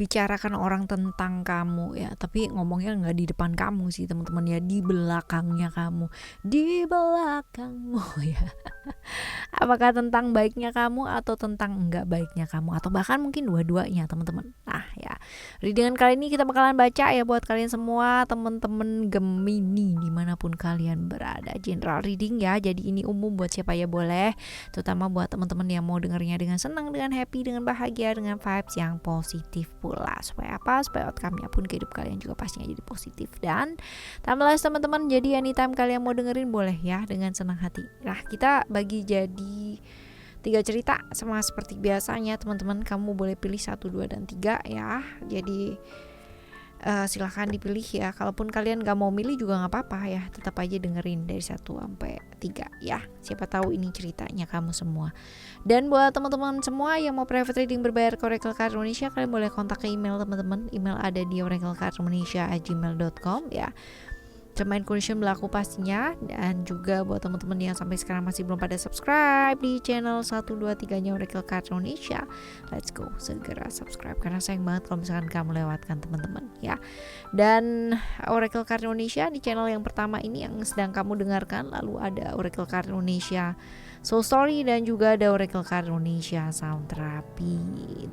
dibicarakan orang tentang kamu ya, tapi ngomongnya nggak di depan kamu sih teman-teman ya, di belakangnya kamu, di belakangmu ya. Apakah tentang baiknya kamu atau tentang enggak baiknya kamu, atau bahkan mungkin dua-duanya teman-teman. Nah ya, readingan kali ini kita bakalan baca ya buat kalian semua teman-teman Gemini dimanapun kalian berada. General reading ya, jadi ini umum buat siapa ya boleh, terutama buat teman-teman yang mau dengarnya dengan senang, dengan happy, dengan bahagia, dengan vibes yang positif pula. Supaya apa? Supaya outcome-nya pun ke hidup kalian juga pastinya jadi positif. Dan tambah lagi teman-teman, jadi anytime kalian mau dengerin boleh ya dengan senang hati. Nah kita bagi jadi 3 cerita sama seperti biasanya teman-teman. Kamu boleh pilih 1, 2, dan 3 ya. Jadi silahkan dipilih ya. Kalaupun kalian gak mau milih juga gak apa-apa ya, tetap aja dengerin dari 1 sampai 3 ya. Siapa tahu ini ceritanya kamu semua. Dan buat teman-teman semua yang mau private reading berbayar ke Oracle Card Indonesia, kalian boleh kontak ke email teman-teman. Email ada di oraclecardindonesia@gmail.com ya. Term and condition berlaku pastinya. Dan juga buat teman-teman yang sampai sekarang masih belum pada subscribe di channel 1, 2, 3-nya Oracle Card Indonesia, let's go, segera subscribe karena sayang banget kalau misalkan kamu lewatkan teman-teman ya. Dan Oracle Card Indonesia di channel yang pertama ini yang sedang kamu dengarkan, lalu ada Oracle Card Indonesia Soul Story dan juga ada Oracle Card Indonesia Sound Therapy.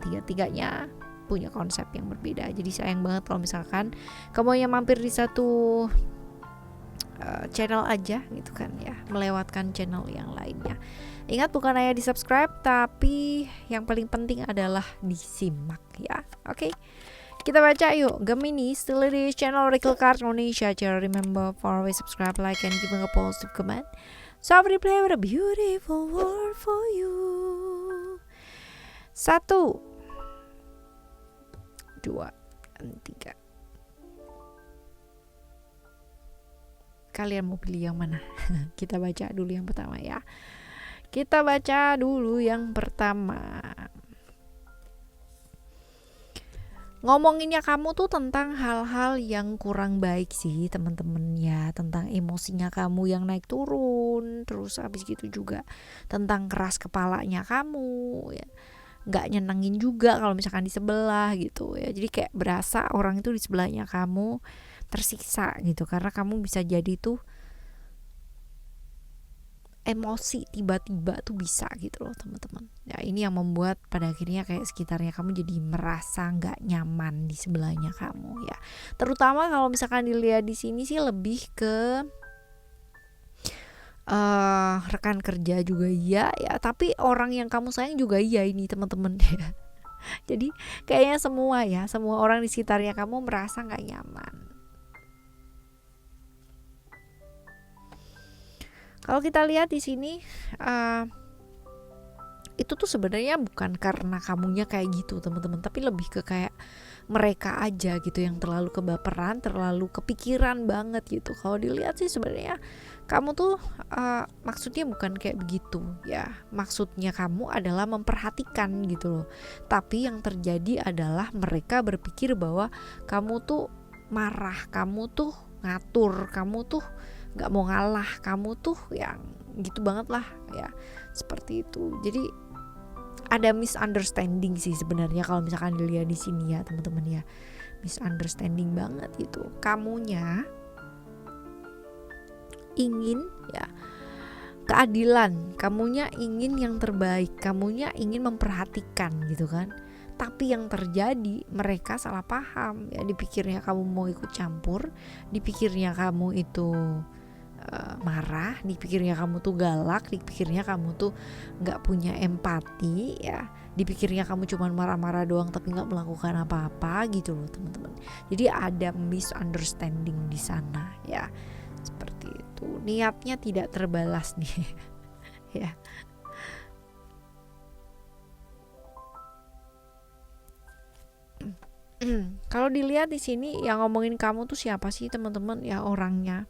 Tiga-tiganya punya konsep yang berbeda. Jadi sayang banget kalau misalkan kamu yang mampir di satu channel aja gitu kan ya, melewatkan channel yang lainnya. Ingat, bukan hanya di subscribe, tapi yang paling penting adalah disimak ya. Oke, kita baca yuk. Gemini, still di channel Oracle Card Indonesia. Remember for always subscribe, like, and giving a positive comment. So I will play with a beautiful world for you. 1, 2, 3. Kalian mau pilih yang mana? Kita baca dulu yang pertama ya. Kita baca dulu yang pertama. Ngomonginnya kamu tuh tentang hal-hal yang kurang baik sih teman-teman ya, tentang emosinya kamu yang naik turun, terus habis gitu juga tentang keras kepalanya kamu ya, nggak nyenengin juga kalau misalkan di sebelah gitu ya. Jadi kayak berasa orang itu di sebelahnya kamu tersiksa gitu, karena kamu bisa jadi tuh emosi tiba-tiba tuh bisa gitu loh teman-teman ya. Ini yang membuat pada akhirnya kayak sekitarnya kamu jadi merasa nggak nyaman di sebelahnya kamu ya. Terutama kalau misalkan dilihat di sini sih lebih ke rekan kerja juga iya ya, tapi orang yang kamu sayang juga iya ini teman-teman ya. Jadi kayaknya semua orang di sekitarnya kamu merasa nggak nyaman. Kalau kita lihat di sini, itu tuh sebenarnya bukan karena kamunya kayak gitu teman-teman, tapi lebih ke kayak mereka aja gitu yang terlalu kebaperan, terlalu kepikiran banget gitu. Kalau dilihat sih sebenarnya kamu tuh maksudnya bukan kayak begitu ya. Maksudnya kamu adalah memperhatikan gitu loh. Tapi yang terjadi adalah mereka berpikir bahwa kamu tuh marah, kamu tuh ngatur, kamu tuh gak mau ngalah, kamu tuh yang gitu banget lah ya, seperti itu. Jadi ada misunderstanding sih sebenarnya kalau misalkan dilihat di sini ya teman-teman ya, misunderstanding banget itu. Kamunya ingin ya keadilan, kamunya ingin yang terbaik, kamunya ingin memperhatikan gitu kan. Tapi yang terjadi mereka salah paham ya, dipikirnya kamu mau ikut campur, dipikirnya kamu itu marah, dipikirnya kamu tuh galak, dipikirnya kamu tuh nggak punya empati ya, dipikirnya kamu cuma marah-marah doang tapi nggak melakukan apa-apa gitu loh teman-teman. Jadi ada misunderstanding di sana ya, seperti itu. Niatnya tidak terbalas nih ya. Kalau dilihat di sini yang ngomongin kamu tuh siapa sih teman-teman ya, orangnya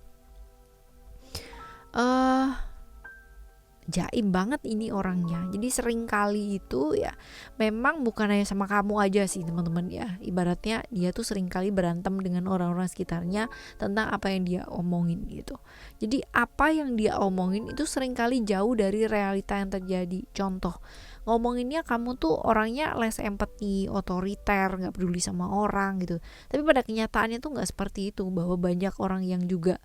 jaim banget ini orangnya. Jadi sering kali itu ya memang bukan hanya sama kamu aja sih teman-teman ya. Ibaratnya dia tuh sering kali berantem dengan orang-orang sekitarnya tentang apa yang dia omongin gitu. Jadi apa yang dia omongin itu sering kali jauh dari realita yang terjadi. Contoh, ngomonginnya kamu tuh orangnya less empathy, otoriter, nggak peduli sama orang gitu. Tapi pada kenyataannya tuh nggak seperti itu, bahwa banyak orang yang juga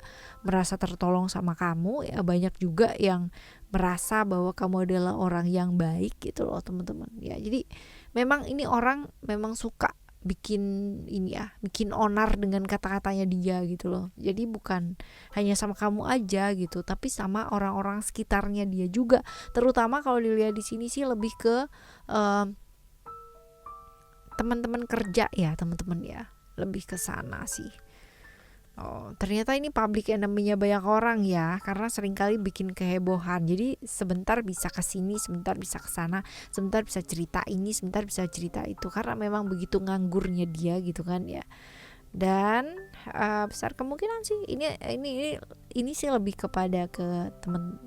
merasa tertolong sama kamu ya, banyak juga yang merasa bahwa kamu adalah orang yang baik gitu loh teman-teman ya. Jadi memang ini orang memang suka bikin ini ya, bikin onar dengan kata-katanya dia gitu loh. Jadi bukan hanya sama kamu aja gitu, tapi sama orang-orang sekitarnya dia juga. Terutama kalau dilihat di sini sih lebih ke teman-teman kerja ya, teman-teman ya. Lebih ke sana sih. Oh, ternyata ini public enemy-nya banyak orang ya, karena seringkali bikin kehebohan. Jadi sebentar bisa ke sini, sebentar bisa ke sana, sebentar bisa cerita ini, sebentar bisa cerita itu, karena memang begitu nganggurnya dia gitu kan ya. Dan besar kemungkinan sih ini sih lebih kepada ke temen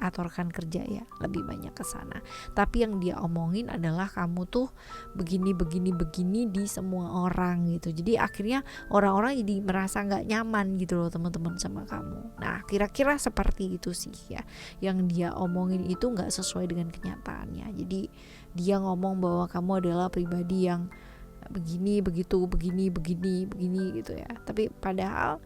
atau rekan kerja ya, lebih banyak ke sana. Tapi yang dia omongin adalah kamu tuh begini di semua orang gitu. Jadi akhirnya orang-orang jadi merasa nggak nyaman gitu loh teman-teman sama kamu. Nah kira-kira seperti itu sih ya, yang dia omongin itu nggak sesuai dengan kenyataannya. Jadi dia ngomong bahwa kamu adalah pribadi yang begini begitu begini gitu ya, tapi padahal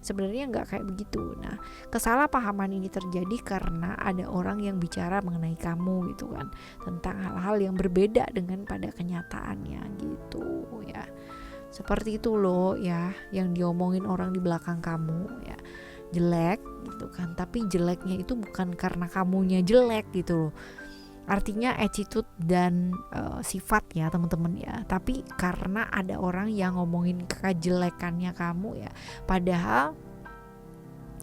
sebenarnya nggak kayak begitu. Nah kesalahpahaman ini terjadi karena ada orang yang bicara mengenai kamu gitu kan, tentang hal-hal yang berbeda dengan pada kenyataannya gitu ya. Seperti itu loh ya, yang diomongin orang di belakang kamu ya, jelek gitu kan, tapi jeleknya itu bukan karena kamunya jelek gitu loh, artinya attitude dan sifat ya teman-teman ya, tapi karena ada orang yang ngomongin kejelekannya kamu ya, padahal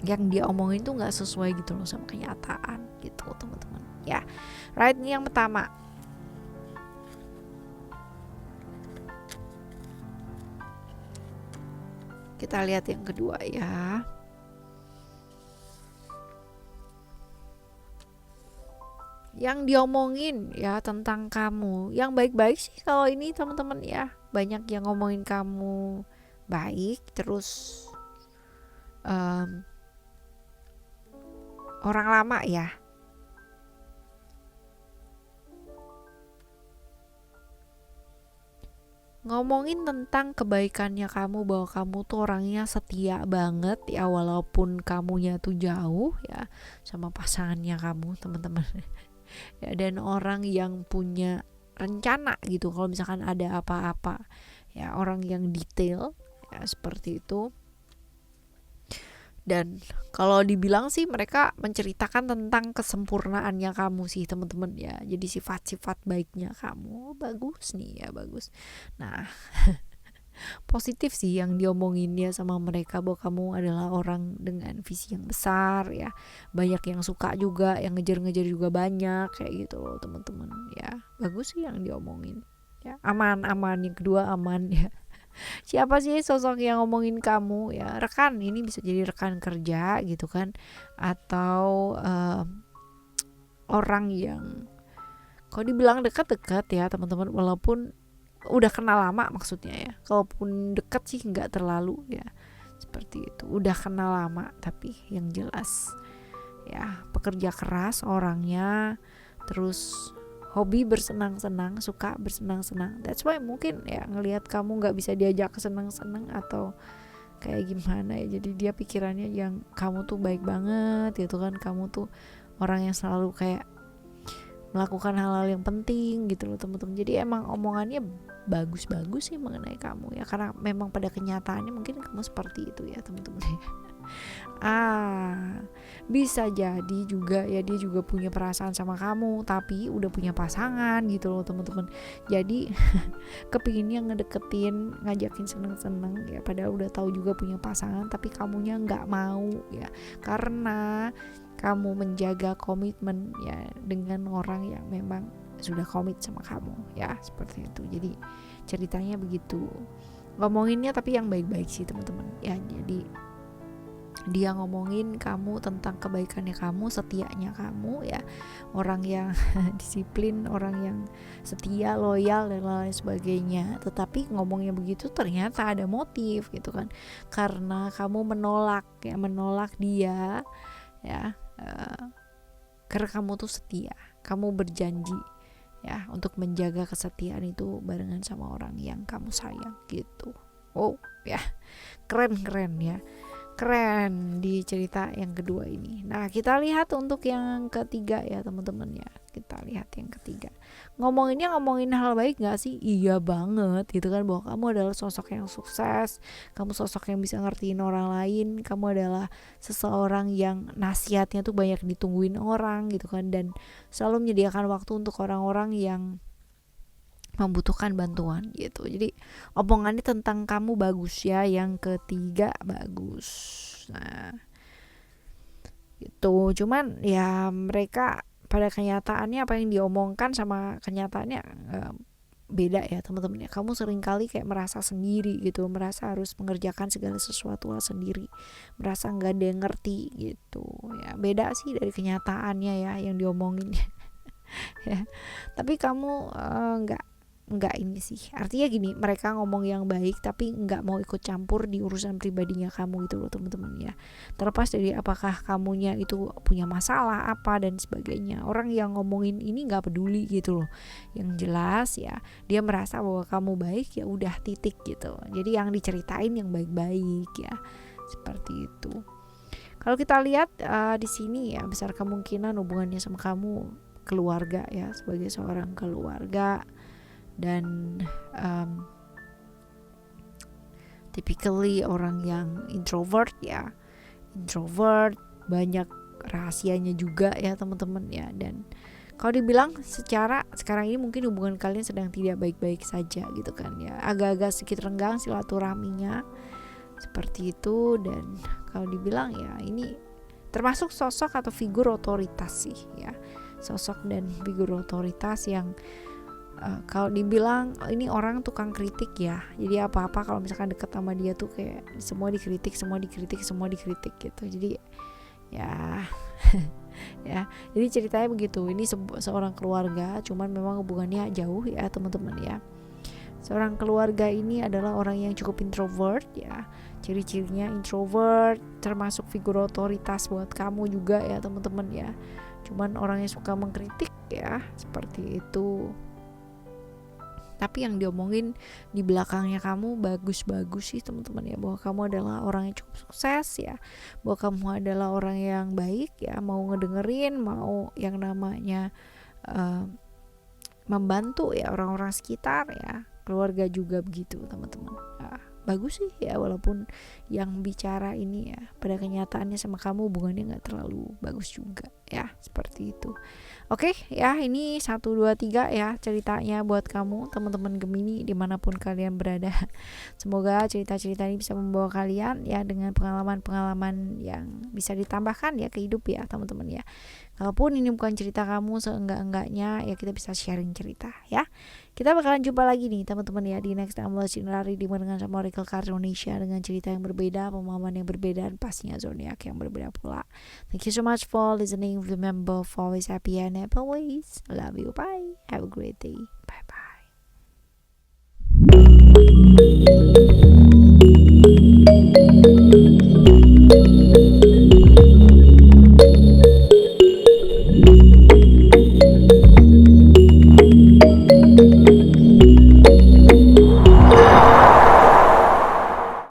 yang dia omongin tuh nggak sesuai gitu loh sama kenyataan gitu teman-teman ya. Right, ini yang pertama. Kita lihat yang kedua ya. Yang diomongin ya tentang kamu yang baik-baik sih kalau ini teman-teman ya, banyak yang ngomongin kamu baik, terus orang lama ya, ngomongin tentang kebaikannya kamu, bahwa kamu tuh orangnya setia banget ya, walaupun kamunya tuh jauh ya sama pasangannya kamu teman-teman ya, dan orang yang punya rencana gitu kalau misalkan ada apa-apa ya, orang yang detail ya seperti itu. Dan kalau dibilang sih mereka menceritakan tentang kesempurnaannya kamu sih teman-teman ya, jadi sifat-sifat baiknya kamu bagus nih ya, bagus. Nah positif sih yang diomongin ya sama mereka, bahwa kamu adalah orang dengan visi yang besar ya, banyak yang suka juga, yang ngejar-ngejar juga banyak kayak gitu loh teman-teman ya, bagus sih yang diomongin ya. Aman yang kedua aman ya. Siapa sih sosok yang ngomongin kamu ya? Rekan, ini bisa jadi rekan kerja gitu kan, atau orang yang kalau dibilang dekat-dekat ya teman-teman, walaupun udah kenal lama maksudnya ya. Kalaupun dekat sih nggak terlalu ya, seperti itu. Udah kenal lama, tapi yang jelas ya pekerja keras orangnya, terus hobi bersenang-senang, suka bersenang-senang. That's why mungkin ya ngelihat kamu nggak bisa diajak ke senang-senang atau kayak gimana ya, jadi dia pikirannya yang kamu tuh baik banget gitu kan, kamu tuh orang yang selalu kayak melakukan hal-hal yang penting gitu loh teman-teman. Jadi emang omongannya bagus-bagus sih mengenai kamu ya, karena memang pada kenyataannya mungkin kamu seperti itu ya teman-teman. Bisa jadi juga ya dia juga punya perasaan sama kamu, tapi udah punya pasangan gitu loh teman-teman. Jadi kepinginnya ngedeketin, ngajakin seneng-seneng ya, padahal udah tahu juga punya pasangan, tapi kamunya nggak mau ya, karena kamu menjaga komitmen ya dengan orang yang memang sudah komit sama kamu ya, seperti itu. Jadi ceritanya begitu, ngomonginnya tapi yang baik-baik sih teman-teman ya. Jadi dia ngomongin kamu tentang kebaikannya kamu, setianya kamu ya, orang yang disiplin, orang yang setia, loyal dan lain sebagainya. Tetapi ngomongnya begitu ternyata ada motif gitu kan, karena kamu menolak dia ya, karena kamu tuh setia, kamu berjanji ya, untuk menjaga kesetiaan itu barengan sama orang yang kamu sayang gitu. Oh ya, keren ya, keren di cerita yang kedua ini. Nah, kita lihat untuk yang ketiga ya teman-teman ya. Kita lihat yang ketiga. Ngomongin hal baik gak sih? Iya banget gitu kan, bahwa kamu adalah sosok yang sukses, kamu sosok yang bisa ngertiin orang lain, kamu adalah seseorang yang nasihatnya tuh banyak ditungguin orang gitu kan, dan selalu menyediakan waktu untuk orang-orang yang membutuhkan bantuan gitu. Jadi omongannya tentang kamu bagus ya, yang ketiga bagus. Nah gitu, cuman ya mereka pada kenyataannya apa yang diomongkan sama kenyataannya beda ya teman-teman ya. Kamu sering kali kayak merasa sendiri gitu, merasa harus mengerjakan segala sesuatu sendiri, merasa nggak ada yang ngerti gitu ya. Beda sih dari kenyataannya ya yang diomongin ya. Tapi kamu nggak ini sih, artinya gini, mereka ngomong yang baik tapi nggak mau ikut campur di urusan pribadinya kamu gitu loh teman-teman ya. Terlepas dari apakah kamunya itu punya masalah apa dan sebagainya, orang yang ngomongin ini nggak peduli gitu loh. Yang jelas ya dia merasa bahwa kamu baik, ya udah titik gitu. Jadi yang diceritain yang baik-baik ya, seperti itu. Kalau kita lihat di sini ya, besar kemungkinan hubungannya sama kamu keluarga ya, sebagai seorang keluarga. Dan typically orang yang introvert ya, banyak rahasianya juga ya teman-teman ya. Dan kalau dibilang secara sekarang ini mungkin hubungan kalian sedang tidak baik-baik saja gitu kan ya, agak-agak sedikit renggang silaturahminya seperti itu. Dan kalau dibilang ya ini termasuk sosok atau figur otoritas sih ya, sosok dan figur otoritas yang kalau dibilang ini orang tukang kritik ya. Jadi apa-apa kalau misalkan deket sama dia tuh kayak semua dikritik gitu. Jadi ya ya, jadi ceritanya begitu. Ini seorang keluarga, cuman memang hubungannya jauh ya teman-teman ya. Seorang keluarga ini adalah orang yang cukup introvert ya. Ciri-cirinya introvert, termasuk figur otoritas buat kamu juga ya teman-teman ya. Cuman orang yang suka mengkritik ya, seperti itu. Tapi yang diomongin di belakangnya kamu bagus-bagus sih teman-teman ya, bahwa kamu adalah orang yang cukup sukses ya, bahwa kamu adalah orang yang baik ya, mau ngedengerin, mau yang namanya membantu ya orang-orang sekitar ya, keluarga juga begitu teman-teman. Bagus sih ya, walaupun yang bicara ini ya pada kenyataannya sama kamu hubungannya gak terlalu bagus juga ya, seperti itu. Oke ya, ini 1, 2, 3 ya ceritanya buat kamu teman-teman Gemini dimanapun kalian berada. Semoga cerita-cerita ini bisa membawa kalian ya dengan pengalaman-pengalaman yang bisa ditambahkan ya ke hidup ya teman-teman ya. Kalaupun ini bukan cerita kamu, seenggak-enggaknya ya kita bisa sharing cerita ya. Kita bakalan jumpa lagi nih teman-teman ya di next Amulet Sinerari dengan sama Oracle Card Indonesia, dengan cerita yang berbeda, pemahaman yang berbeda, dan pastinya zodiak yang berbeda pula. Thank you so much for listening. Remember, always happy and always love you. Bye. Have a great day. Bye bye.